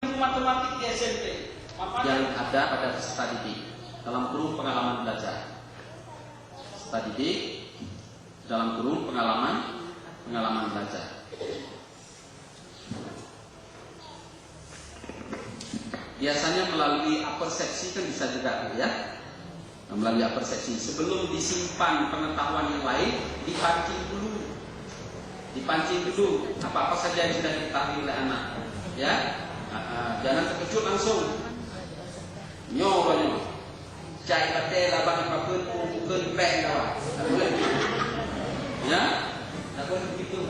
matematik di SMP yang ada pada peserta didik dalam kurung pengalaman belajar. Peserta didik dalam kurung pengalaman belajar. Biasanya melalui apersepsi kan bisa juga ya. Melalui apersepsi sebelum disimpan pengetahuan yang lain dipancing dulu apa saja yang sudah diketahui oleh anak ya. Jangan terkejut langsung nyoba cai batel abang apapun bukan baik kawan ya tak boleh begitu.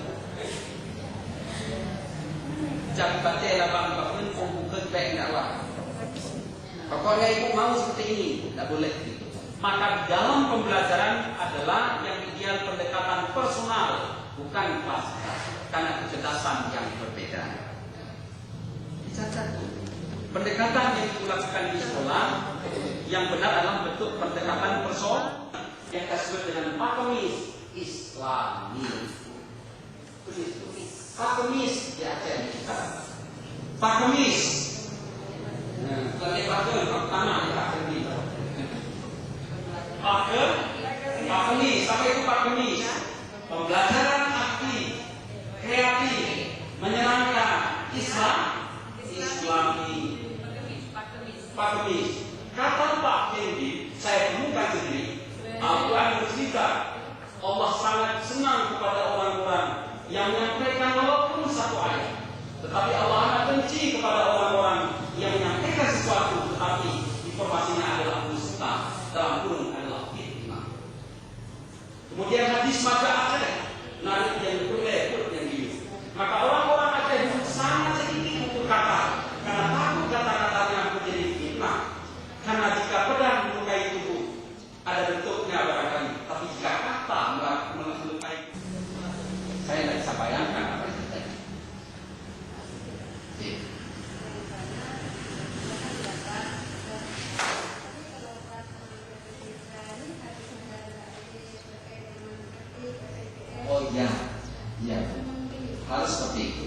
Cai batel abang apapun bukan baik kawan, pokoknya ibu mau seperti ini, tak boleh begitu. Maka dalam pembelajaran adalah yang ideal pendekatan personal, bukan klasifikasi, karena kecerdasan yang berbeda. Dicatat. Pendekatan yang dilakukan di sekolah yang benar adalah bentuk pendekatan personal yang kita sebut dengan pakemis Islami. Pakemis di Aceh kita. Pakemis. Nah, lagi pakai tanah di pakemis. Pakemis, apa itu pakemis? Pembelajaran aktif, kreatif, menyenangkan, Islami. Pakemis. Kata Pak Kendi, saya temukan sendiri. Al-Quran bercerita, Allah sangat senang kepada orang-orang yang menyampaikan walaupun satu ayat. Tetapi Allah amat benci kepada orang-orang yang menyampaikan sesuatu tetapi informasinya adalah dusta, dalam kurung adalah fitnah. Kemudian hadis maka Aceh, narik yang berlebur yang biru. Maka orang-orang Aceh itu sangat sedikit untuk kata, karena takut kata-katanya menjadi fitnah. Karena jika pedang melukai tubuh, ada bentuknya barangkali, tapi jika kata melukai, saya tidak bisa bayangkan apa itu. Oh iya, harus seperti itu.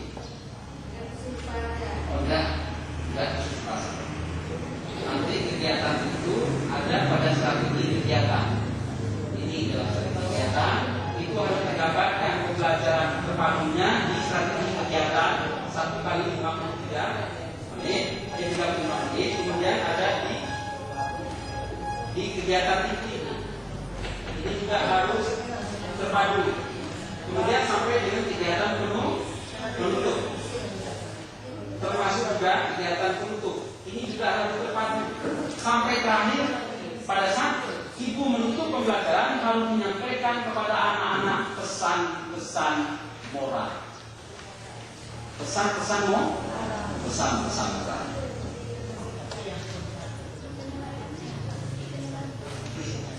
Oh enggak nanti kegiatan itu ada pada strategi kegiatan. Ini adalah strategi kegiatan. Itu harus mendapatkan pembelajaran terpadunya di strategi kegiatan 1 kali 53 menit, 35 menit. Kemudian ada di kegiatan ini juga harus terpadu. Kemudian sampai dengan kegiatan penutup, termasuk juga kegiatan penutup. Ini juga harus terpadu. Sampai terakhir, pada saat ibu menutup pembelajaran, harus menyampaikan kepada anak-anak pesan-pesan moral. Pesan-pesan moral.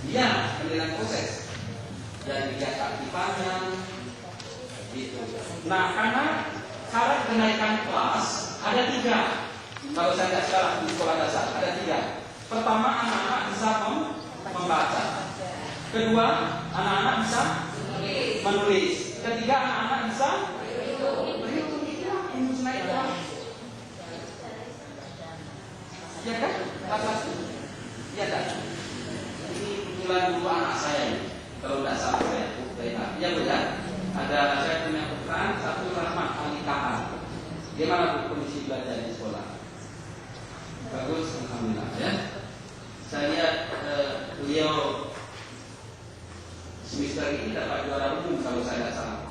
Iya, penilaian proses dan keaktifannya gitu. Nah, karena syarat kenaikan kelas ada 3. Kalau saya tidak salah di sekolah dasar ada 3. Pertama, anak-anak bisa membaca. Kedua, anak-anak bisa menulis. Ketiga, anak-anak bisa berhitung. Ini naik kelas. Ya kan? Kelas ya kan? Ini kebetulan dulu anak saya ini. Kalau tidak salah saya ya benar. Ada saya punya putra, satu Rahmat Alikahan. Gimana kondisi belajar di sekolah? Bagus, alhamdulillah ya. Saya lihat beliau semester ini dapat juara umum kalau saya tidak salah.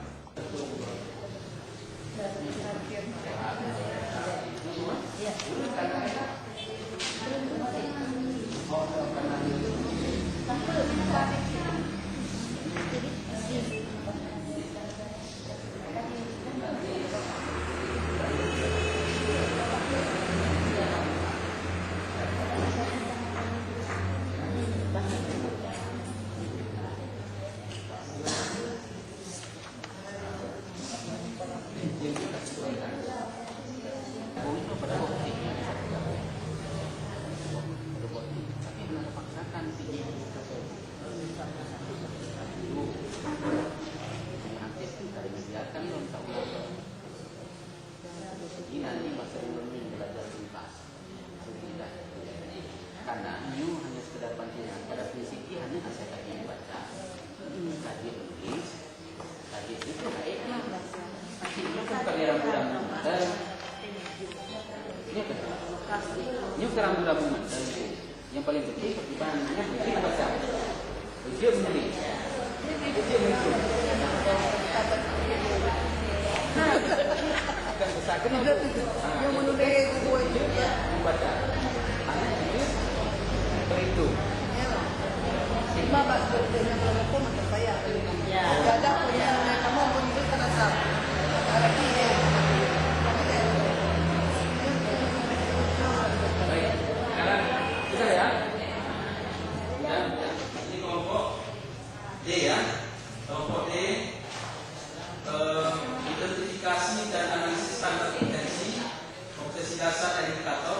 Ini apa? Ini rambu-rambu yang paling penting pertimbangannya mungkin baca. Ujian menulis. Ujian menulis. Akan besar kenapa? Yang menulis buku itu membaca. Anak itu berhitung. Bapak sebetulnya kalau aku macam saya. Ada punya kamu pun terasa. Baik, sekarang kita ya. Ini kelompok D ya. Kelompok D identifikasi dan analisis standar kompetensi dasar dan indikator.